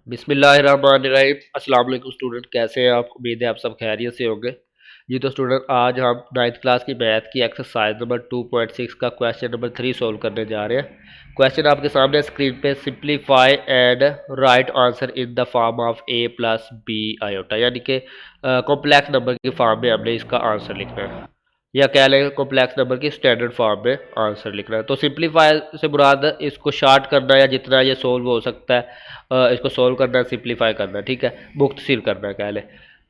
बिस्मिल्लाहिर्रहमानिर्रहीम। अस्सलाम वालेकुम स्टूडेंट, कैसे हैं आप? उम्मीद है आप सब खैरियत से होंगे। जी तो स्टूडेंट, आज हम नाइन्थ क्लास की मैथ की एक्सरसाइज नंबर 2.6 का क्वेश्चन नंबर 3 सॉल्व करने जा रहे हैं। क्वेश्चन आपके सामने स्क्रीन पे, simplify and write answer in the form of a plus b iota, यानी कि कॉम्प्लेक्स नंबर की फॉर्म में हमने इसका आंसर लिखना है, या कह लें कॉम्प्लेक्स नंबर की स्टैंडर्ड फॉर्म में आंसर लिखना है। तो सिंप्लीफाई से मुराद इसको शार्ट करना है, या जितना ये सोल्व हो सकता है इसको सोल्व करना है, सिंप्लीफाई करना है, ठीक है, मुख्तसर करना है कह लें।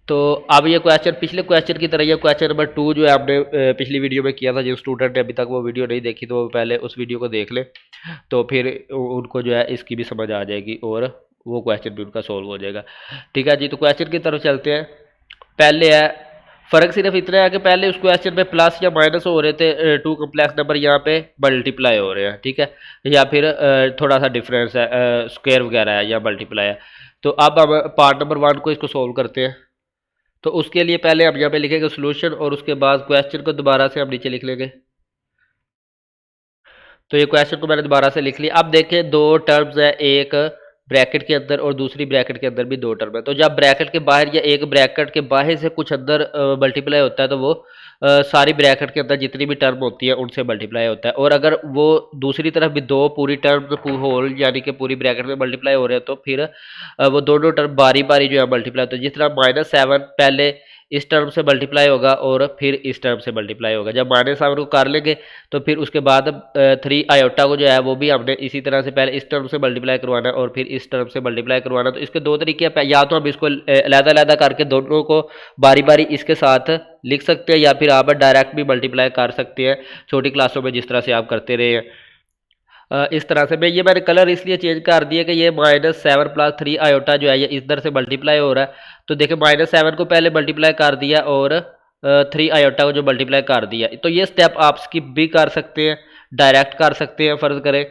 तो अब ये क्वेश्चन पिछले क्वेश्चन की तरह, ये क्वेश्चन नंबर 2 जो है हमने पिछली वीडियो में किया था। जिन स्टूडेंट ने अभी तक वो वीडियो नहीं देखी तो वो पहले उस वीडियो को देख ले, तो फिर उनको जो है इसकी भी समझ आ जाएगी और वो क्वेश्चन भी उनका सोल्व हो जाएगा। ठीक है जी, तो क्वेश्चन की तरफ चलते हैं। पहले है, फ़र्क सिर्फ इतना है कि पहले उस क्वेश्चन में प्लस या माइनस हो रहे थे, टू कम्प्लेक्स नंबर यहाँ पे मल्टीप्लाई हो रहे हैं, ठीक है, या फिर थोड़ा सा डिफरेंस है, स्क्वायर वगैरह है या मल्टीप्लाई है। तो अब हम पार्ट नंबर 1 को इसको सोल्व करते हैं। तो उसके लिए पहले हम यहाँ पे लिखेंगे सोल्यूशन, और उसके बाद क्वेश्चन को दोबारा से हम नीचे लिख लेंगे। तो ये क्वेश्चन को मैंने दोबारा से लिख लिया। अब देखें, दो टर्म्स है, एक ब्रैकेट के अंदर और दूसरी ब्रैकेट के अंदर भी दो टर्म है। तो जब ब्रैकेट के बाहर या एक ब्रैकेट के बाहर से कुछ अंदर मल्टीप्लाई होता है, तो वो सारी ब्रैकेट के अंदर जितनी भी टर्म होती है उनसे मल्टीप्लाई होता है। और अगर वो दूसरी तरफ भी दो पूरी टर्म होल यानी कि पूरी ब्रैकेट में मल्टीप्लाई हो रहे हैं, तो फिर वो दोनों टर्म बारी बारी जो है मल्टीप्लाई होता है। जिस तरह -7 पहले इस टर्म से मल्टीप्लाई होगा और फिर इस टर्म से मल्टीप्लाई होगा। जब -7 को कर लेंगे तो फिर उसके बाद 3 आयोटा को जो है वो भी हमने इसी तरह से पहले इस टर्म से मल्टीप्लाई करवाना है और फिर इस टर्म से मल्टीप्लाई करवाना। तो इसके दो तरीके हैं, या तो हम इसको अलग-अलग करके दोनों को बारी बारी इसके साथ लिख सकते हैं, या फिर आप डायरेक्ट भी मल्टीप्लाई कर सकते हैं, छोटी क्लासों में जिस तरह से आप करते रहे हैं। इस तरह से मैंने कलर इसलिए चेंज कर दिया कि ये -7 + 3 आयोटा जो है ये इधर से मल्टीप्लाई हो रहा है। तो देखिए, -7 को पहले मल्टीप्लाई कर दिया और 3 आयोटा को जो मल्टीप्लाई कर दिया। तो ये स्टेप आप स्किप भी कर सकते हैं, डायरेक्ट कर सकते हैं। फ़र्ज़ करें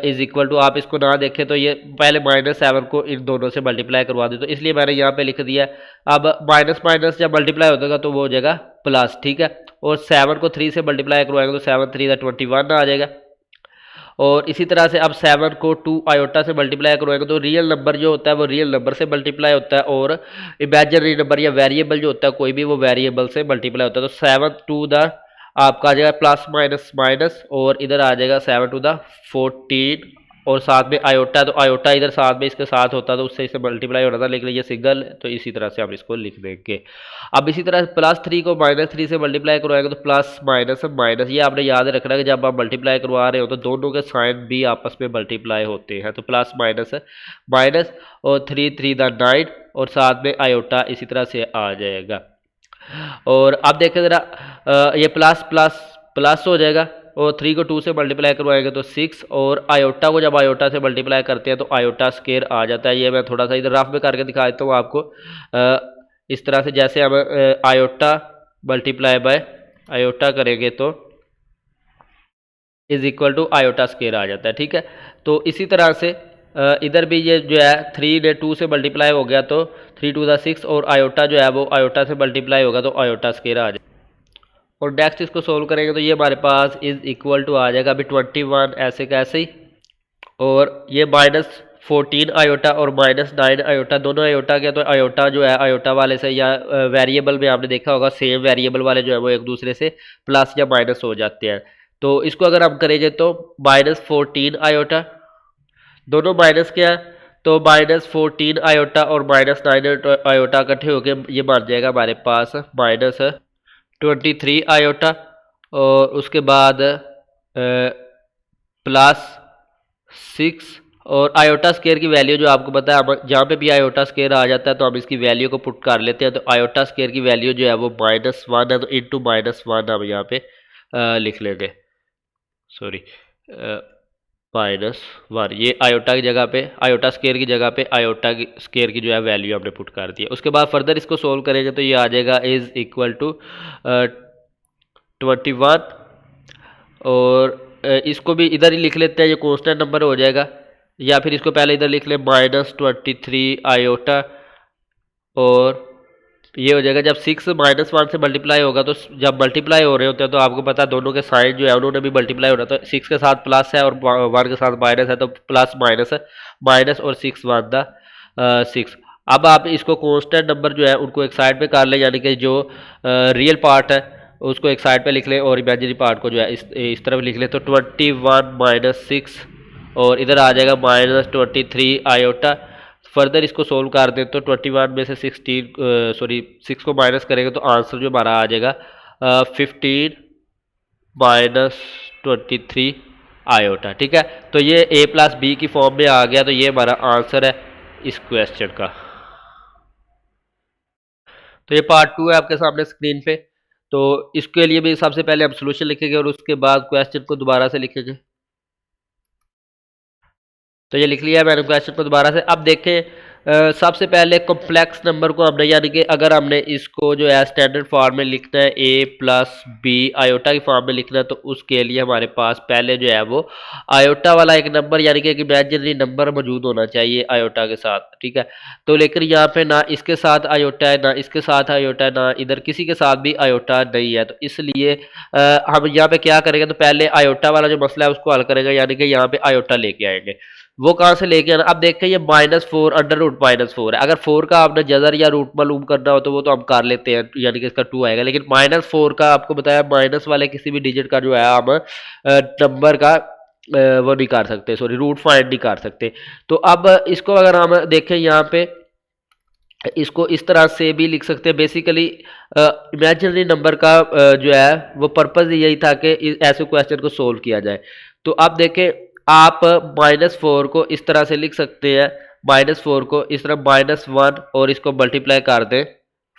इज़ इक्वल टू, आप इसको ना देखें तो ये पहले -7 को इन दोनों से मल्टीप्लाई करवा दी, तो इसलिए मैंने यहाँ पे लिख दिया। अब माइनस माइनस जब मल्टीप्लाई होगा तो वो हो जाएगा प्लस, ठीक है। और 7 को 3 से मल्टीप्लाई करवाएंगे तो 7 3 21 आ जाएगा। और इसी तरह से अब 7 को 2 आयोटा से मल्टीप्लाई करोगे तो रियल नंबर जो होता है वो रियल नंबर से मल्टीप्लाई होता है, और इमेजिनरी नंबर या वेरिएबल जो होता है कोई भी, वो वेरिएबल से मल्टीप्लाई होता है। तो 7 टू द आपका आ जाएगा प्लस माइनस माइनस, और इधर आ जाएगा 7 टू द 14, और साथ में आयोटा, तो आयोटा इधर साथ में इसके साथ होता तो उससे इसे मल्टीप्लाई होना था, लेकिन ये सिंगल, तो इसी तरह से हम इसको लिख देंगे। अब इसी तरह +3 को -3 से मल्टीप्लाई करवाएंगे तो प्लस माइनस माइनस, ये आपने याद रखना कि जब आप मल्टीप्लाई करवा रहे हो तो दोनों के साइन भी आपस में मल्टीप्लाई होते हैं। तो प्लस माइनस माइनस, और 3 3 द 9, और साथ में आयोटा इसी तरह से आ जाएगा। और अब देखें ज़रा, ये प्लस प्लस प्लस हो जाएगा, और 3 को 2 से मल्टीप्लाई करवाएंगे तो 6, और आयोटा को जब आयोटा से मल्टीप्लाई करते हैं तो आयोटा स्क्वायर आ जाता है। ये मैं थोड़ा सा इधर रफ में करके दिखा देता हूँ आपको। इस तरह से जैसे हम आयोटा मल्टीप्लाई बाय आयोटा करेंगे तो is equal to iota square आ जाता है, ठीक है। तो इसी तरह से इधर भी ये जो है 3 ने 2 से मल्टीप्लाई हो गया तो 3 टू द 6, और आयोटा जो है वो आयोटा से मल्टीप्लाई होगा तो आयोटा स्क्वायर आ जाएगा। और नेक्स्ट इसको सोल्व करेंगे तो ये हमारे पास इज इक्वल टू आ जाएगा अभी 21 ऐसे कैसे ही, और ये -14 आयोटा और -9 आयोटा, दोनों आयोटा के, तो आयोटा जो है आयोटा वाले से या वेरिएबल में आपने देखा होगा सेम वेरिएबल वाले जो है वो एक दूसरे से प्लस या माइनस हो जाते हैं। तो इसको अगर हम करेंगे तो -14 आयोटा, दोनों माइनस क्या है, तो -14 आयोटा और -9 आयोटा इकट्ठे होकर ये बन जाएगा हमारे पास -23 आयोटा, और उसके बाद +6, और आयोटा स्क्वायर की वैल्यू जो आपको पता है, जहाँ पे भी आयोटा स्क्वायर आ जाता है तो हम इसकी वैल्यू को पुट कर लेते हैं। तो आयोटा स्क्वायर की वैल्यू जो है वो -1 है, तो इंटू -1 हम यहाँ पे लिख लेंगे, सॉरी -1, ये आयोटा की जगह पे, आयोटा स्क्वायर की जगह पे आयोटा की स्क्वायर की जो है वैल्यू हमने पुट कर दी है। उसके बाद फर्दर इसको सोल्व करेंगे तो ये आ जाएगा इज इक्वल टू 21, और इसको भी इधर ही लिख लेते हैं, ये कांस्टेंट नंबर हो जाएगा, या फिर इसको पहले इधर लिख लें -23 आयोटा, और ये हो जाएगा जब 6 -1 से मल्टीप्लाई होगा, तो जब मल्टीप्लाई हो रहे होते हैं तो आपको पता है दोनों के साइन जो है उन्होंने भी मल्टीप्लाई हो रहा था। 6 के साथ प्लस है और 1 के साथ माइनस है, तो प्लस माइनस है, माइनस और 6 1 दा 6। अब आप इसको कांस्टेंट नंबर जो है उनको एक साइड पे कर लें, यानी कि जो रियल पार्ट है उसको एक साइड पे लिख लें और इमेजिनरी पार्ट को जो है इस तरफ लिख लें। तो 21 माइनस 6 और इधर आ जाएगा माइनस 23 आयोटा। फर्दर इसको सोल्व कर दें तो 21 में से 6 को माइनस करेंगे तो आंसर जो हमारा आ जाएगा 15 माइनस 23 आयोटा। ठीक है, तो ये a प्लस बी की फॉर्म में आ गया, तो ये हमारा आंसर है इस क्वेश्चन का। तो ये पार्ट 2 है आपके सामने स्क्रीन पे। तो इसके लिए भी सबसे पहले हम सोल्यूशन लिखेंगे और उसके बाद क्वेश्चन को दोबारा से लिखेंगे। तो ये लिख लिया है मैंने क्वेश्चन को दोबारा से। अब देखें सबसे पहले कॉम्प्लेक्स नंबर को हमने, यानी कि अगर हमने इसको जो है स्टैंडर्ड फॉर्म में लिखना है a प्लस बी आयोटा की फॉर्म में लिखना है, तो उसके लिए हमारे पास पहले जो है वो आयोटा वाला एक नंबर यानी कि एक इमेजिनरी नंबर मौजूद होना चाहिए आयोटा के साथ। ठीक है, तो लेकिन यहाँ पे ना इसके साथ आयोटा है, ना इसके साथ आयोटा है, ना इधर किसी के साथ भी आयोटा नहीं है। तो इसलिए हम यहाँ पे क्या करेंगे, तो पहले आयोटा वाला जो मसला है उसको हल करेंगे, यानी कि यहाँ पे आयोटा लेके आएंगे। वो कहाँ से लेके आना, अब देखते हैं ये -4 अंडर रूट -4 है। अगर 4 का आपने जजर या रूट मालूम करना हो तो वो तो हम कर लेते हैं, यानी कि इसका 2 आएगा। लेकिन -4 का आपको बताया माइनस वाले किसी भी डिजिट का जो है हम नंबर का वो नहीं कर सकते, सॉरी रूट फाइंड नहीं कर सकते। तो अब इसको अगर हम देखें यहाँ पे, इसको इस तरह से भी लिख सकते हैं। बेसिकली इमेजिनरी नंबर का जो है वो पर्पज़ यही था कि ऐसे क्वेश्चन को सोल्व किया जाए। तो अब देखें आप -4 को इस तरह से लिख सकते हैं, -4 को इस तरह -1 और इसको मल्टीप्लाई कर दें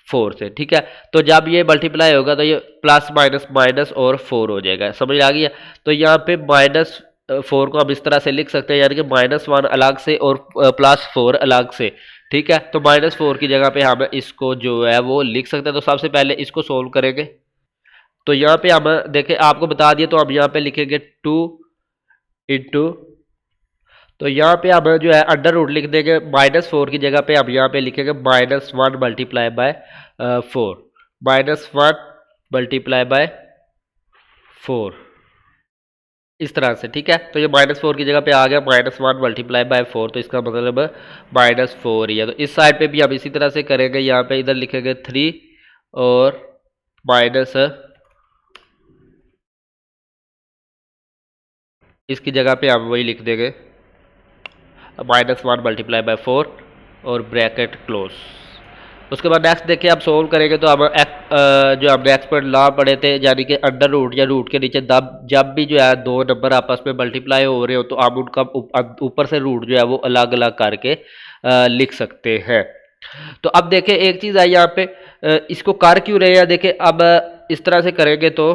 4 से। ठीक है, तो जब ये मल्टीप्लाई होगा तो ये प्लस माइनस माइनस और 4 हो जाएगा। समझ आ गया। तो यहाँ पे -4 को हम इस तरह से लिख सकते हैं, यानी कि -1 अलग से और +4 अलग से। ठीक है, तो -4 की जगह पे हम इसको जो है वो लिख सकते हैं। तो सबसे पहले इसको सोल्व करेंगे। तो यहाँ पे हम देखें, आपको बता दिए, तो हम यहाँ पे लिखेंगे 2 इंटू, तो यहाँ पे हम जो है अंडर रूट लिख देंगे। -4 की जगह पे हम यहाँ पे लिखेंगे -1 मल्टीप्लाई बाय 4, -1 मल्टीप्लाई बाय 4 इस तरह से। ठीक है, तो ये -4 की जगह पे आ गया -1 मल्टीप्लाई बाय 4, तो इसका मतलब -4 ही है। तो इस साइड पे भी हम इसी तरह से करेंगे। यहाँ पे इधर लिखेंगे 3 और माइनस इसकी जगह पे हम वही लिख देंगे -1 मल्टीप्लाई बाय 4 और ब्रैकेट क्लोज। उसके बाद नेक्स्ट देखिए आप सोल्व करेंगे तो हम जो हमने एक्सपर्ट लॉ पढ़े थे, यानी कि अंडर रूट या रूट के नीचे जब भी जो है दो नंबर आपस में मल्टीप्लाई हो रहे हो तो हम उनका ऊपर से रूट जो है वो अलग अलग करके लिख सकते हैं। तो अब देखें एक चीज़ है यहाँ पे, इसको कर क्यों रहे हैं। देखें अब इस तरह से करेंगे तो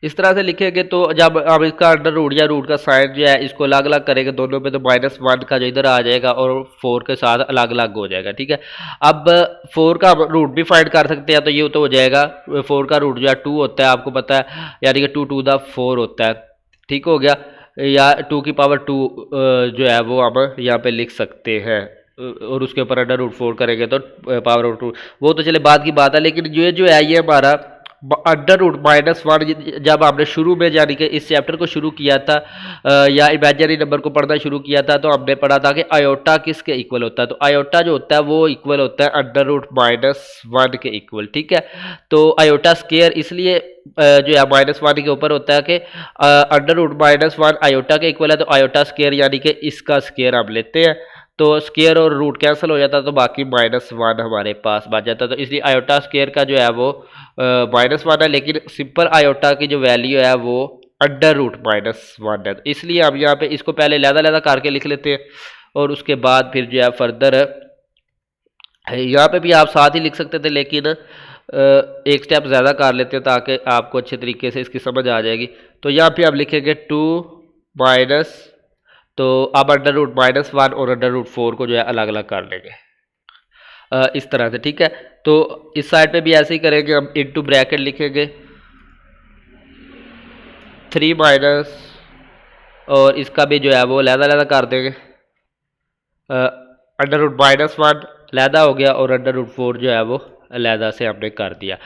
इस तरह से लिखेंगे तो जब हम इसका अंडर रूट या रूट का साइन जो है इसको अलग अलग करेंगे दोनों पे, तो -1 का जो इधर आ जाएगा और 4 के साथ अलग अलग हो जाएगा। ठीक है, अब 4 का रूट भी फाइंड कर सकते हैं, तो ये तो हो जाएगा 4 का रूट जो है 2 होता है, आपको पता है, यानी कि 2 टू द 4 होता है। ठीक हो गया, या 2 की पावर 2 जो है वो हम यहाँ पे लिख सकते हैं और उसके ऊपर अंडर रूट 4 करेंगे तो पावर ऑफ 2, वो तो चले बाद की बात है। लेकिन ये जो है ये हमारा अंडर रूट -1 जब हमने शुरू में यानी कि इस चैप्टर को शुरू किया था या इमेजिनरी नंबर को पढ़ना शुरू किया था, तो हमने पढ़ा था कि आयोटा किसके इक्वल होता है। तो आयोटा जो होता है वो इक्वल होता है अंडर रूट -1 के इक्वल। ठीक है, तो आयोटा स्केयर इसलिए जो है -1 के ऊपर होता है कि अंडर रूट -1 आयोटा के इक्वल है, तो आयोटा स्केयर यानी कि इसका स्केयर हम लेते हैं, तो स्केयर और रूट कैंसिल हो जाता है, तो बाकी -1 हमारे पास बच जाता है। तो इसलिए आयोटा स्केयर का जो है वो -1 है, लेकिन सिंपल आयोटा की जो वैल्यू है वो अंडर रूट -1 है। तो इसलिए हम यहाँ पे इसको पहले लहदा करके लिख लेते हैं और उसके बाद फिर जो है फर्दर यहाँ पे भी आप साथ ही लिख सकते थे, लेकिन एक स्टेप ज़्यादा कर लेते हैं ताकि आपको अच्छे तरीके से इसकी समझ आ जाएगी। तो यहाँ पे आप लिखेंगे 2 माइनस, तो अब अंडर रूट -1 और अंडर रूट 4 को जो है अलग अलग कर लेंगे इस तरह से। ठीक है, तो इस साइड पे भी ऐसे ही करेंगे, हम इनटू ब्रैकेट लिखेंगे 3 माइनस और इसका भी जो है वो लहदा कर देंगे। अंडर रूट -1 लहदा हो गया और अंडर रूट 4 जो है वो लहदा से हमने कर दिया।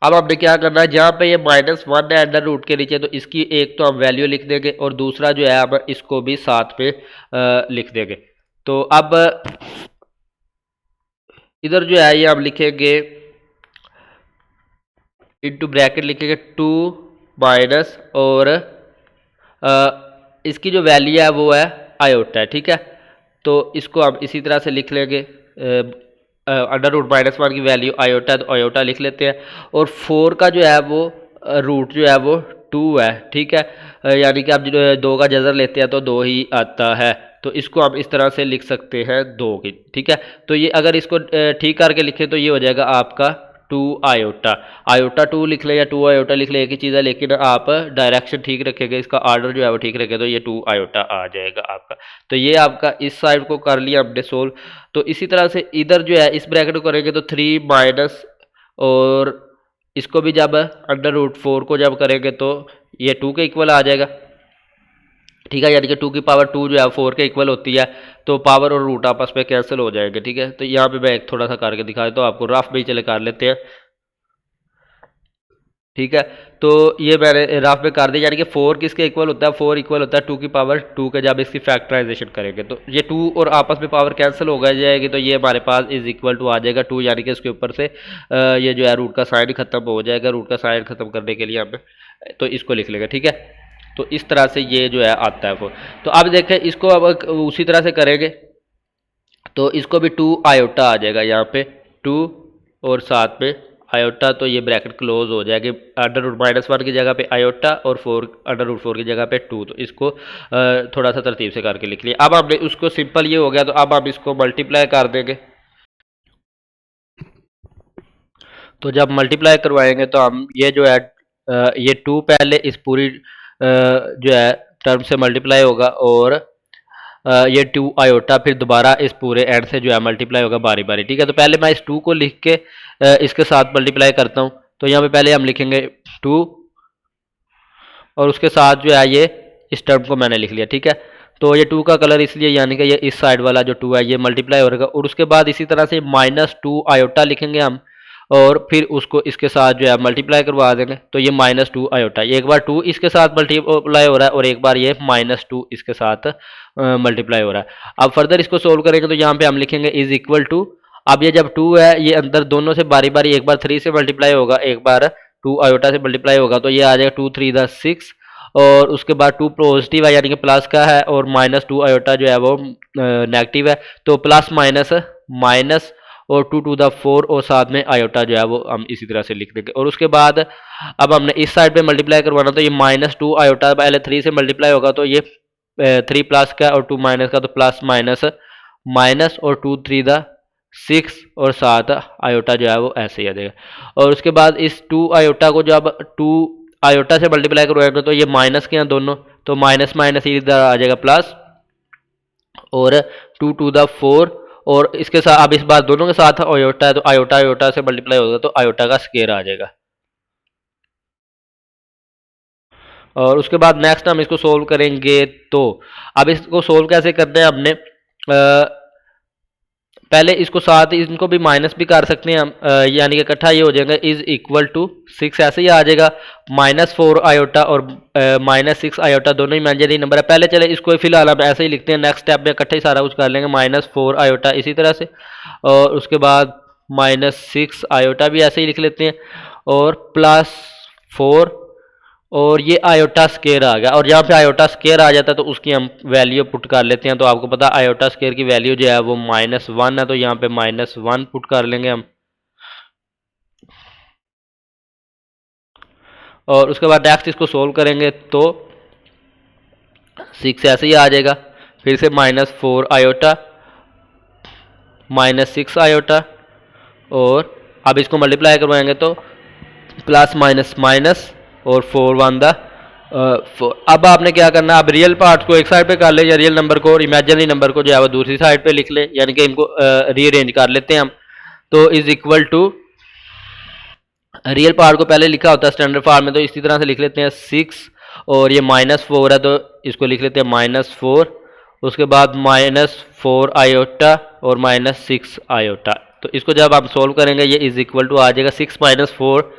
अब हमने क्या करना है, जहाँ पे ये -1 है अंडर रूट के नीचे, तो इसकी एक तो हम वैल्यू लिख देंगे और दूसरा जो है हम इसको भी साथ पे लिख देंगे। तो अब इधर जो है ये हम लिखेंगे इनटू ब्रैकेट लिखेंगे 2 माइनस और इसकी जो वैल्यू है वो है आयोटा है, ठीक है। तो इसको हम इसी तरह से लिख लेंगे, अंडर रूट -1 की वैल्यू आयोटा है तो आयोटा लिख लेते हैं। और 4 का जो है वो रूट जो है वो 2 है, ठीक है। यानी कि आप 2 का जज़र लेते हैं तो 2 ही आता है, तो इसको हम इस तरह से लिख सकते हैं 2 की, ठीक है। तो ये अगर इसको ठीक करके लिखें तो ये हो जाएगा आपका 2 आयोटा। आयोटा 2 लिख ले या 2 आयोटा लिख ले, एक ही चीज़ है, लेकिन आप डायरेक्शन ठीक रखेंगे, इसका ऑर्डर जो है वो ठीक रखें तो ये 2 आयोटा आ जाएगा आपका। तो ये आपका इस साइड को कर लिया हमने सोल्व। तो इसी तरह से इधर जो है इस ब्रैकेट को करेंगे तो 3 माइनस और इसको भी जब अंडर रूट 4 को जब करेंगे तो ये 2 के इक्वल आ जाएगा, ठीक है। यानी कि 2 की पावर 2 जो है 4 के इक्वल होती है, तो पावर और रूट आपस में कैंसिल हो जाएंगे, ठीक है। तो यहाँ पे मैं एक थोड़ा सा करके दिखा देता हूँ आपको, रफ में ही चले कर लेते हैं, ठीक है। तो ये मैंने रफ में कर दिया, यानी कि 4 किसके इक्वल होता है, 4 इक्वल होता है 2 की पावर 2 के, जब इसकी फैक्टराइजेशन करेंगे तो ये 2 और आपस में पावर कैंसिल हो गई जाएगी, तो ये हमारे पास इज इक्वल टू आ जाएगा 2, यानी कि इसके ऊपर से ये जो है रूट का साइन खत्म हो जाएगा। रूट का साइन खत्म करने के लिए हमें तो इसको लिख लेंगे, ठीक है। तो इस तरह से ये जो है आता है 4। तो अब देखें इसको अब उसी तरह से करेंगे तो इसको भी 2 आयोटा आ जाएगा यहाँ पे 2 और साथ में आयोटा, तो ये ब्रैकेट क्लोज हो जाएगी। अंडर रूट -1 की जगह पे आयोटा और 4 अंडर रूट 4 की जगह पे 2, तो इसको थोड़ा सा तरतीब से करके लिख लिया। अब हमने उसको सिंपल ये हो गया, तो अब हम इसको मल्टीप्लाई कर देंगे। तो जब मल्टीप्लाई करवाएंगे तो हम ये जो है ये 2 पहले इस पूरी जो है टर्म से मल्टीप्लाई होगा और ये 2 आयोटा फिर दोबारा इस पूरे एंड से जो है मल्टीप्लाई होगा बारी बारी, ठीक है। तो पहले मैं इस 2 को लिख के इसके साथ मल्टीप्लाई करता हूँ। तो यहाँ पे पहले हम लिखेंगे 2 और उसके साथ जो है ये इस टर्म को मैंने लिख लिया, ठीक है। तो ये 2 का कलर इसलिए, यानी कि ये इस साइड वाला जो 2 है ये मल्टीप्लाई हो रहेगा, और उसके बाद इसी तरह से -2 आयोटा लिखेंगे हम और फिर उसको इसके साथ जो है मल्टीप्लाई करवा देंगे। तो ये -2 आयोटा, एक बार 2 इसके साथ मल्टीप्लाई हो रहा है और एक बार ये -2 इसके साथ मल्टीप्लाई हो रहा है। अब फर्दर इसको सोल्व करेंगे तो यहाँ पे हम लिखेंगे इज इक्वल टू, अब ये जब 2 है ये अंदर दोनों से बारी बारी, एक बार 3 से मल्टीप्लाई होगा, एक बार 2 आयोटा से मल्टीप्लाई होगा, तो ये आ जाएगा 2 3 द 6 और उसके बाद 2 पॉजिटिव है यानी कि प्लस का है और -2 आयोटा जो है वो नेगेटिव है, तो प्लस माइनस माइनस और 2 टू द 4 और साथ में आयोटा जो है वो हम इसी तरह से लिख देंगे। और उसके बाद अब हमने इस साइड पे मल्टीप्लाई करवाना, तो ये -2 आयोटा पहले 3 से मल्टीप्लाई होगा, तो ये 3 प्लस का और 2 माइनस का, तो प्लस माइनस माइनस और 2 3 द 6 और साथ आयोटा जो है वो ऐसे ही आ जाएगा। और उसके बाद इस 2 आयोटा को जब 2 आयोटा से मल्टीप्लाई करवाएंगे तो ये माइनस के हैं दोनों, तो माइनस माइनस इधर आ जाएगा प्लस और 2 टू द 4 और इसके साथ अब इस बार दोनों के साथ आयोटा है, तो आयोटा आयोटा से मल्टीप्लाई होगा तो आयोटा का स्क्वायर आ जाएगा। और उसके बाद नेक्स्ट हम इसको सोल्व करेंगे। तो अब इसको सोल्व कैसे करना है, हमने पहले इसको साथ इनको भी माइनस भी कर सकते हैं हम, यानी कि इकट्ठा ये हो जाएगा इज इक्वल टू 6, ऐसे ही आ जाएगा। -4 आयोटा और -6 आयोटा दोनों ही इमेजिनरी नंबर है। पहले चले इसको फिलहाल हम ऐसे ही लिखते हैं, नेक्स्ट स्टेप में इकट्ठा ही सारा कुछ कर लेंगे। -4 आयोटा इसी तरह से और उसके बाद -6 आयोटा भी ऐसे ही लिख लेते हैं और +4 और ये आयोटा स्केयर आ गया। और जहाँ पे आयोटा स्केयर आ जाता है तो उसकी हम वैल्यू पुट कर लेते हैं। तो आपको पता है आयोटा स्केयर की वैल्यू जो है वो -1 है, तो यहाँ पे -1 पुट कर लेंगे हम। और उसके बाद नेक्स्ट इसको सोल्व करेंगे तो 6 ऐसे ही आ जाएगा, फिर से -4 आयोटा -6 आयोटा और अब इसको मल्टीप्लाई करवाएंगे तो प्लस माइनस माइनस और 4 1 द 4। अब आपने क्या करना है, अब रियल पार्ट को एक साइड पे कर ले या रियल नंबर को और इमेजिनरी नंबर को जो है वो दूसरी साइड पे लिख ले, यानी कि इनको रीअरेंज कर लेते हैं हम। तो is equal to real part को पहले लिखा होता है स्टैंडर्ड फॉर्म में, तो इसी तरह से लिख लेते हैं 6 और ये -4 है तो इसको लिख लेते हैं -4, उसके बाद -4 आयोटा और -6 आयोटा। तो इसको जब आप सोल्व करेंगे ये इज इक्वल टू आ जाएगा 6 - 4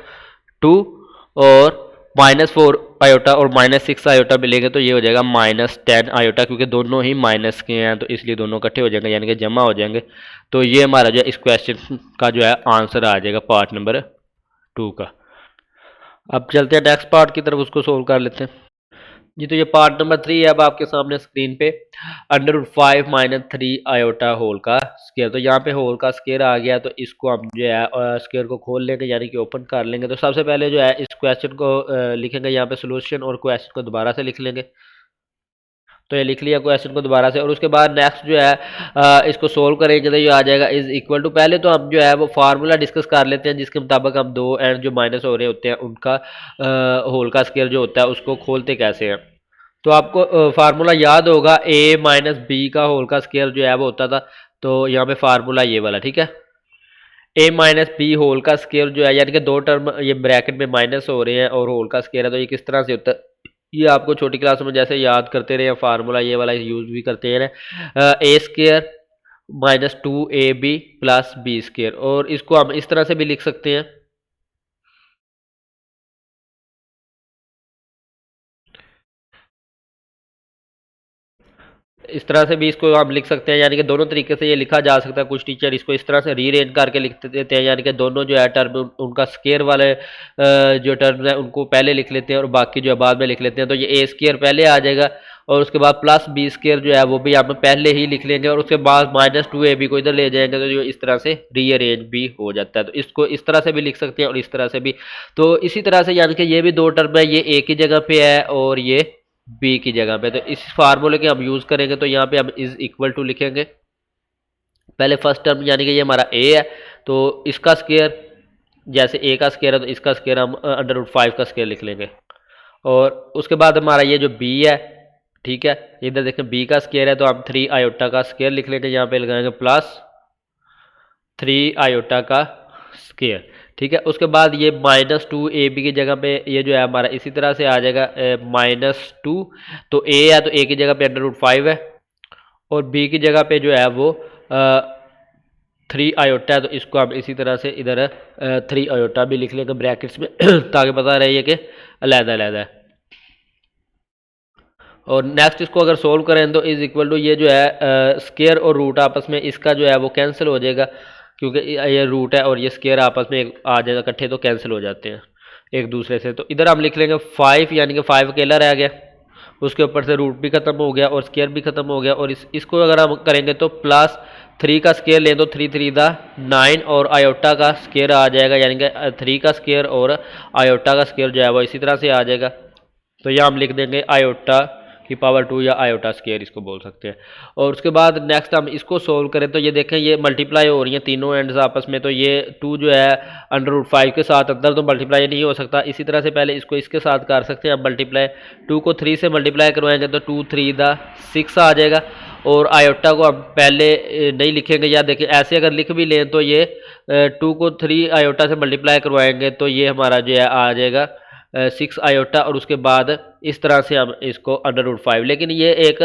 और -4 आयोटा और -6 आयोटा मिलेंगे तो ये हो जाएगा -10 आयोटा, क्योंकि दोनों ही माइनस के हैं तो इसलिए दोनों इकट्ठे हो जाएंगे यानी कि जमा हो जाएंगे। तो ये हमारा जो है इस क्वेश्चन का जो है आंसर आ जाएगा पार्ट नंबर 2 का। अब चलते हैं नेक्स्ट पार्ट की तरफ, उसको सोल्व कर लेते हैं जी। तो ये पार्ट नंबर 3 है अब आपके सामने स्क्रीन पे। √5 - 3 आयोटा होल का स्केयर। तो यहाँ पे होल का स्केयर आ गया, तो इसको हम जो है स्केयर को खोल लेंगे यानी कि ओपन कर लेंगे। तो सबसे पहले जो है इस क्वेश्चन को लिखेंगे यहाँ पे सोल्यूशन, और क्वेश्चन को दोबारा से लिख लेंगे। तो ये लिख लिया क्वेश्चन को दोबारा से, और उसके बाद नेक्स्ट जो है इसको सोल्व करेंगे तो ये आ जाएगा इज इक्वल टू। पहले तो हम जो है वो फार्मूला डिस्कस कर लेते हैं जिसके मुताबिक हम दो एंड जो माइनस हो रहे होते हैं उनका होल का स्केयर जो होता है उसको खोलते कैसे हैं। तो आपको फार्मूला याद होगा, a माइनस बी का होल का स्केयर जो है वो होता था। तो यहाँ पे फार्मूला ये वाला, ठीक है। a माइनस बी होल का स्केयर जो है यानी कि दो टर्म ये ब्रैकेट में माइनस हो रहे हैं और होल का स्केयर है, तो ये किस तरह से होता है ये आपको छोटी क्लास में जैसे याद करते रहे, फार्मूला ये वाला यूज भी करते रहे। A square -2ab plus b square, और इसको हम इस तरह से भी लिख सकते हैं। इस तरह से भी इसको आप लिख सकते हैं, यानी कि दोनों तरीके से ये लिखा जा सकता है। कुछ टीचर इसको इस तरह से रीअरेंज करके लिख देते हैं, यानी कि दोनों जो है टर्म उनका स्केयर वाले जो टर्म है उनको पहले लिख लेते हैं और बाकी जो है बाद में लिख लेते हैं। तो ये ए स्केयर पहले आ जाएगा और उसके बाद प्लस बी स्केयर जो है वो भी आप पहले ही लिख लेंगे, और उसके बाद -2ab को इधर ले जाएंगे तो जो इस तरह से रीअरेंज भी हो जाता है। तो इसको इस तरह से भी लिख सकते हैं और इस तरह से भी। तो इसी तरह से यानी कि ये भी दो टर्म है, ये ए की जगह पे है और ये बी की जगह पे। तो इस फार्मूले के हम यूज करेंगे, तो यहाँ पे हम इज इक्वल टू लिखेंगे। पहले फर्स्ट टर्म यानी कि ये हमारा ए है, तो इसका स्केयर जैसे ए का स्केयर है तो इसका स्केयर हम √5 का स्केयर लिख लेंगे। और उसके बाद हमारा ये जो बी है, ठीक है, इधर देखें बी का स्केयर है तो हम 3 आयोटा का स्केयर लिख लेंगे, यहाँ पे लगाएंगे +3 आयोटा का स्केयर, ठीक है। उसके बाद ये -2ab की जगह पे ये जो है हमारा इसी तरह से आ जाएगा -2। तो a है तो a की जगह पे √5 है और b की जगह पे जो है वो 3 आयोटा है, तो इसको हम इसी तरह से इधर 3 आयोटा भी लिख लेंगे ब्रैकेट्स में ताकि पता रहे कि अलग-अलग है। और नेक्स्ट इसको अगर सोल्व करें तो इज इक्वल टू ये जो है स्केयर और रूट आपस में इसका जो है वो कैंसिल हो जाएगा, क्योंकि ये रूट है और ये स्केयर आपस में आ जाएगा इकट्ठे, तो कैंसिल हो जाते हैं एक दूसरे से। तो इधर हम लिख लेंगे 5 यानी कि 5 अकेला रह गया, उसके ऊपर से रूट भी खत्म हो गया और स्केयर भी खत्म हो गया। और इसको अगर हम करेंगे तो +3 का स्केयर लें तो 3 3 9 और आयोटा का स्केयर आ जाएगा, यानी कि 3 का स्केयर और आयोटा का स्केयर जो है वो इसी तरह से आ जाएगा। तो यह हम लिख देंगे आयोटा की पावर 2 या आयोटा स्केयर इसको बोल सकते हैं। और उसके बाद नेक्स्ट हम इसको सोल्व करें तो ये देखें ये मल्टीप्लाई हो रही हैं तीनों एंड्स आपस में, तो ये 2 जो है √5 के साथ अंदर तो मल्टीप्लाई नहीं हो सकता। इसी तरह से पहले इसको इसके साथ कर सकते हैं हम मल्टीप्लाई। 2 को 3 से मल्टीप्लाई करवाएंगे तो 2 3 6 आ जाएगा, और आयोटा को हम पहले नहीं लिखेंगे, या देखिए ऐसे अगर लिख भी लें तो ये 2 को 3 आयोटा से मल्टीप्लाई करवाएंगे तो ये हमारा जो है आ जाएगा 6 आयोटा, और उसके बाद इस तरह से हम इसको √5। लेकिन ये एक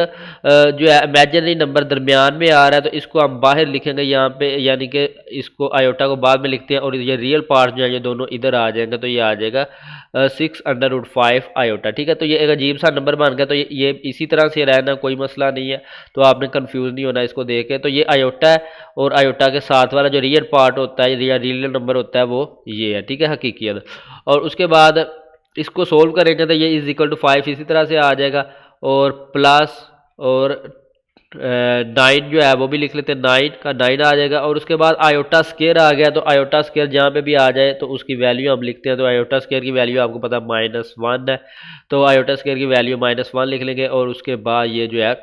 जो है इमेजिनरी नंबर दरमियान में आ रहा है तो इसको हम बाहर लिखेंगे यहाँ पे, यानी कि इसको आयोटा को बाद में लिखते हैं और ये रियल पार्ट जो है ये दोनों इधर आ जाएंगे, तो ये आ जाएगा 6 √5 आयोटा, ठीक है। तो ये एक अजीब सा नंबर बन गया, तो ये इसी तरह से रहना, कोई मसला नहीं है, तो आपने कंफ्यूज नहीं होना इसको देख के। तो ये आयोटा है और आयोटा के साथ वाला जो रियल पार्ट होता है या रियल नंबर होता है वो ये है, ठीक है, हकीकियत। और उसके बाद इसको सोल्व करेंगे तो ये इज इक्वल टू 5 इसी तरह से आ जाएगा, और प्लस और 9 जो है वो भी लिख लेते हैं, 9 का 9 आ जाएगा। और उसके बाद आयोटा स्केयर आ गया, तो आयोटा स्केयर जहाँ पे भी आ जाए तो उसकी वैल्यू हम लिखते हैं। तो आयोटा स्केयर की वैल्यू आपको पता -1 है, तो आयोटा स्केयर की वैल्यू -1 लिख लेंगे। और उसके बाद ये जो है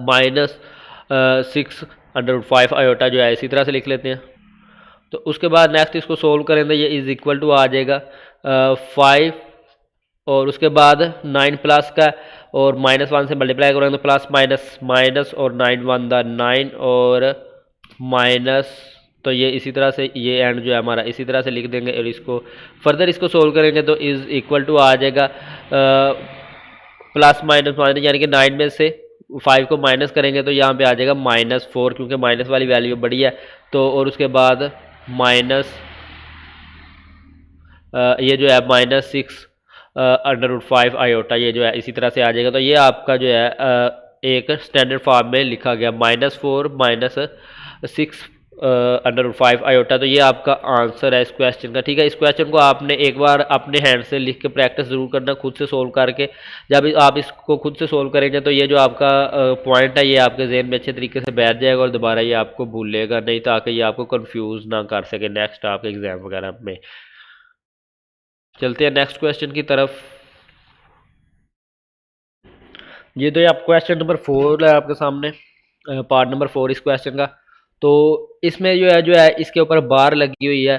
-6 √5 आयोटा जो है इसी तरह से लिख लेते हैं। तो उसके बाद नेक्स्ट इसको सोल्व करेंगे, ये इज इक्वल टू आ जाएगा 5 और उसके बाद 9 प्लस का और -1 से मल्टीप्लाई करेंगे तो प्लस माइनस माइनस और 9 1 9 और माइनस, तो ये इसी तरह से ये एंड जो है हमारा इसी तरह से लिख देंगे। और इसको फर्दर इसको सोल्व करेंगे तो इज इक्वल टू आ जाएगा प्लस माइनस माइनस, यानी कि 9 में से 5 को माइनस करेंगे तो यहाँ पे आ जाएगा -4, क्योंकि माइनस वाली वैल्यू बड़ी है। तो और उसके बाद ये जो है -6 √5 आयोटा, ये जो है इसी तरह से आ जाएगा। तो ये आपका जो है एक स्टैंडर्ड फॉर्म में लिखा गया -4 -6 √5 आयोटा। तो ये आपका आंसर है इस क्वेश्चन का, ठीक है। इस क्वेश्चन को आपने एक बार अपने हैंड से लिख के प्रैक्टिस ज़रूर करना, खुद से सोल्व करके। जब आप इसको खुद से सोल्व करेंगे तो ये जो आपका पॉइंट है ये आपके जहन में अच्छे तरीके से बैठ जाएगा और दोबारा ये आपको भूलेगा नहीं, ताकि ये आपको कंफ्यूज ना कर सके नेक्स्ट आपके एग्जाम वगैरह में। चलते हैं नेक्स्ट क्वेश्चन की तरफ। ये तो ये आप क्वेश्चन नंबर 4 है आपके सामने, पार्ट नंबर 4 इस क्वेश्चन का। तो इसमें जो है इसके ऊपर बार लगी हुई है।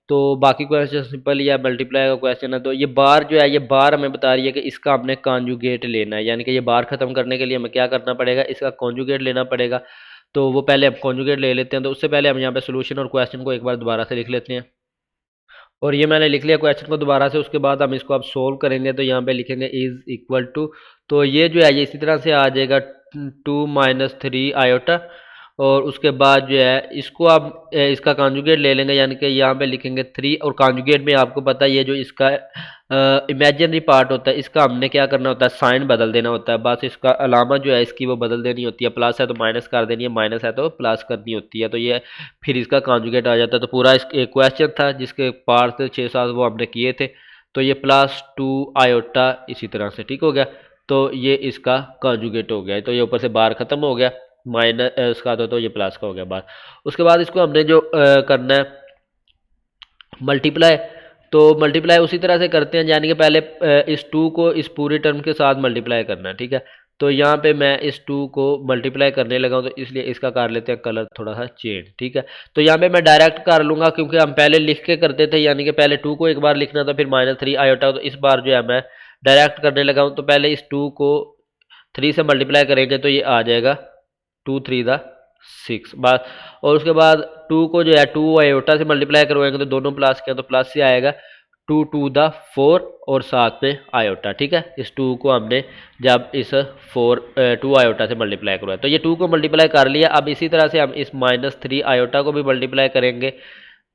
तो बाकी क्वेश्चन सिंपल या मल्टीप्लाई का क्वेश्चन है। तो ये बार जो है, ये बार हमें बता रही है कि इसका हमने कॉन्जुगेट लेना है, यानी कि ये बार ख़त्म करने के लिए हमें क्या करना पड़ेगा, इसका कॉन्जुगेट लेना पड़ेगा। तो वो पहले हम कॉन्जुगेट ले लेते हैं। तो उससे पहले हम यहाँ पे सोल्यूशन और क्वेश्चन को एक बार दोबारा से लिख लेते हैं। और ये मैंने लिख लिया क्वेश्चन को दोबारा से। उसके बाद हम इसको अब सोल्व करेंगे। तो यहाँ पे लिखेंगे इज इक्वल टू, तो ये जो है ये इसी तरह से आ जाएगा 2 - 3 आयोटा। और उसके बाद जो है इसको आप इसका कॉन्जुगेट ले लेंगे, यानी कि यहाँ पे लिखेंगे 3। और कॉन्जुगेट में आपको पता है ये जो इसका इमेजिनरी पार्ट होता है, इसका हमने क्या करना होता है, साइन बदल देना होता है। बस इसका अलामा जो है इसकी वो बदल देनी होती है, प्लस है तो माइनस कर देनी है, माइनस है तो प्लस करनी होती है। तो ये फिर इसका कॉन्जुगेट आ जाता है। तो पूरा इस एक क्वेश्चन था जिसके पार्ट थे 6-7 वो हमने किए थे। तो ये +2 आयोटा इसी तरह से ठीक हो गया। तो ये इसका कॉन्जुगेट हो गया। तो ये ऊपर से बार ख़त्म हो गया, माइनस इसका तो ये प्लस का हो गया बार। उसके बाद इसको हमने जो करना है मल्टीप्लाई। तो मल्टीप्लाई उसी तरह से करते हैं, यानी कि पहले इस 2 को इस पूरे टर्म के साथ मल्टीप्लाई करना है, ठीक है। तो यहाँ पे मैं इस 2 को मल्टीप्लाई करने लगा हूँ, तो इसलिए इसका कर लेते हैं कलर थोड़ा सा चेंज, ठीक है। तो यहाँ पे मैं डायरेक्ट कर लूँगा, क्योंकि हम पहले लिख के करते थे, यानी कि पहले 2 को एक बार लिखना था फिर -3 आयोटा। तो इस बार जो है मैं डायरेक्ट करने लगा हूँ। तो पहले इस 2 को 3 से मल्टीप्लाई करेंगे तो ये आ जाएगा 2 3 6 बस। और उसके बाद 2 को जो है 2 आयोटा से मल्टीप्लाई करवाएंगे तो दोनों प्लस के, तो प्लस से आएगा 2 2 4 और साथ में आयोटा, ठीक है। इस 2 को हमने जब इस 2 आयोटा से मल्टीप्लाई करवाया तो ये 2 को मल्टीप्लाई कर लिया। अब इसी तरह से हम इस -3 आयोटा को भी मल्टीप्लाई करेंगे।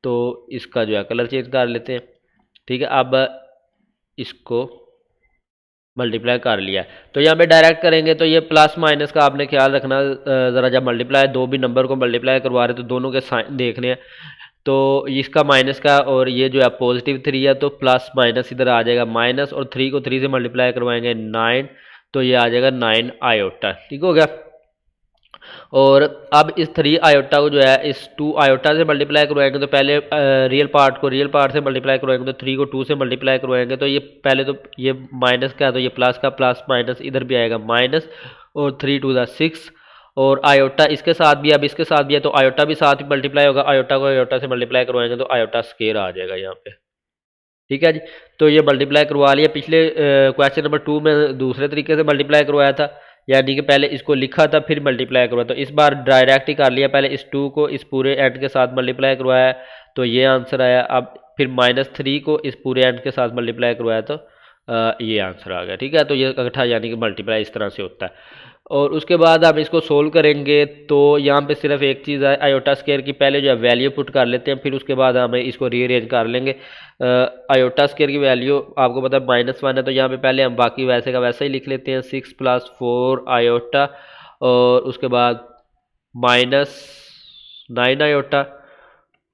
तो इसका जो है कलर चेंज कर लेते हैं, ठीक है। अब इसको मल्टीप्लाई कर लिया है। तो यहाँ पे डायरेक्ट करेंगे तो ये प्लस माइनस का आपने ख्याल रखना ज़रा, जब मल्टीप्लाई दो भी नंबर को मल्टीप्लाई करवा रहे तो दोनों के साइन देखने हैं। तो इसका माइनस का और ये जो है +3 है, तो प्लस माइनस इधर आ जाएगा माइनस, और 3 को 3 से मल्टीप्लाई करवाएंगे 9, तो ये आ जाएगा 9 आयोटा, ठीक हो गया। और अब इस 3 आयोटा को जो है इस 2 आयोटा से मल्टीप्लाई करवाएंगे। तो पहले रियल पार्ट को रियल पार्ट से मल्टीप्लाई करवाएंगे, तो 3 को 2 से मल्टीप्लाई करवाएंगे। तो ये पहले तो ये माइनस का है, तो ये प्लस का प्लस माइनस इधर भी आएगा माइनस, और 3 2 6। और आयोटा इसके साथ भी, अब इसके साथ भी है तो आयोटा भी साथ ही मल्टीप्लाई होगा। आयोटा को आयोटा से मल्टीप्लाई करवाएंगे तो आयोटा स्क्वायर आ जाएगा यहाँ पे, ठीक है जी। तो ये मल्टीप्लाई करवा लिया। पिछले क्वेश्चन नंबर 2 में दूसरे तरीके से मल्टीप्लाई करवाया था, यानी कि पहले इसको लिखा था फिर मल्टीप्लाई करवाया। तो इस बार डायरेक्ट ही कर लिया, पहले इस 2 को इस पूरे एंड के साथ मल्टीप्लाई करवाया, तो ये आंसर आया। अब फिर -3 को इस पूरे एंड के साथ मल्टीप्लाई करवाया, तो ये आंसर आ गया, ठीक है। तो ये इकट्ठा यानी कि मल्टीप्लाई इस तरह से होता है। और उसके बाद हम इसको सोल्व करेंगे। तो यहाँ पे सिर्फ एक चीज़ है, आयोटा स्क्वायर की पहले जो है वैल्यू पुट कर लेते हैं, फिर उसके बाद हम इसको रीअरेंज कर लेंगे। आयोटा स्क्वायर की वैल्यू आपको पता है -1 है, तो यहाँ पे पहले हम बाकी वैसे का वैसा ही लिख लेते हैं, 6 + 4 आयोटा, और उसके बाद -9 आयोटा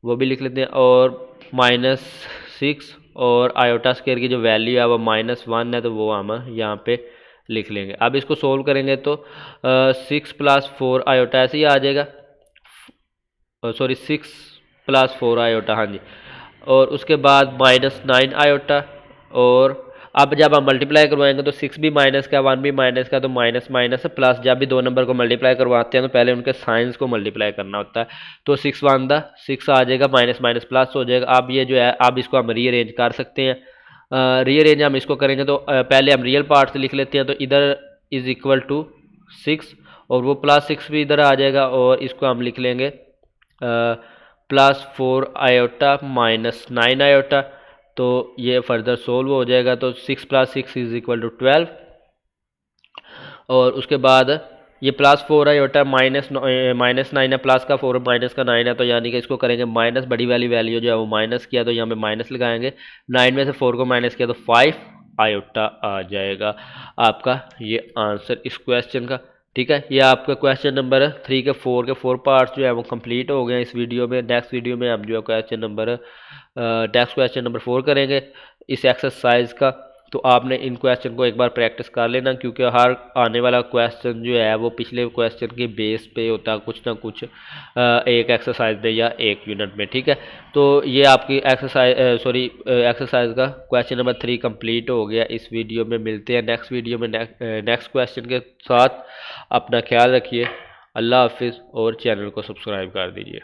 वो भी लिख लेते हैं, और -6, और आयोटा स्क्वायर की जो वैल्यू है वो -1 है, तो वो हम यहाँ पे लिख लेंगे। अब इसको सोल्व करेंगे तो 6 + 4 आयोटा ऐसे ही आ जाएगा, सॉरी 6 + 4 आयोटा, हाँ जी। और उसके बाद -9 आयोटा। और अब जब हम मल्टीप्लाई करवाएंगे तो 6 भी माइनस का, 1 भी माइनस का, तो माइनस माइनस प्लस। जब भी दो नंबर को मल्टीप्लाई करवाते हैं तो पहले उनके साइंस को मल्टीप्लाई करना होता है। तो 6 1 6 आ जाएगा, माइनस माइनस प्लस हो जाएगा। अब ये जो है अब इसको हम रीअरेंज कर सकते हैं। रीअरेंज हम इसको करेंगे तो पहले हम रियल पार्ट से लिख लेते हैं। तो इधर इज इक्वल टू 6, और वो +6 भी इधर आ जाएगा, और इसको हम लिख लेंगे +4 आयोटा -9 आयोटा। तो ये फर्दर सोल्व हो जाएगा। तो 6 + 6 = 12। और उसके बाद ये +4 है, होता है -9 है, प्लस का 4 माइनस का 9 है, तो यानी कि इसको करेंगे माइनस, बड़ी वाली वैल्यू जो है वो माइनस किया तो यहाँ पे माइनस लगाएंगे, 9 में से 4 को माइनस किया तो 5 आयोटा आ जाएगा आपका ये आंसर इस क्वेश्चन का। ठीक है, ये आपका क्वेश्चन नंबर 3 के 4 के 4 पार्ट्स जो है वो कंप्लीट हो गए इस वीडियो में। नेक्स्ट वीडियो में हम जो है नेक्स्ट क्वेश्चन नंबर 4 करेंगे इस एक्सरसाइज का। तो आपने इन क्वेश्चन को एक बार प्रैक्टिस कर लेना, क्योंकि हर आने वाला क्वेश्चन जो है वो पिछले क्वेश्चन के बेस पे होता है, कुछ ना कुछ एक एक्सरसाइज में या एक यूनिट में। ठीक है, तो ये आपकी एक्सरसाइज का क्वेश्चन नंबर 3 कंप्लीट हो गया। इस वीडियो में मिलते हैं नेक्स्ट वीडियो में नेक्स्ट क्वेश्चन के साथ। अपना ख्याल रखिए, अल्लाह हाफिज़ और चैनल को सब्सक्राइब कर दीजिए।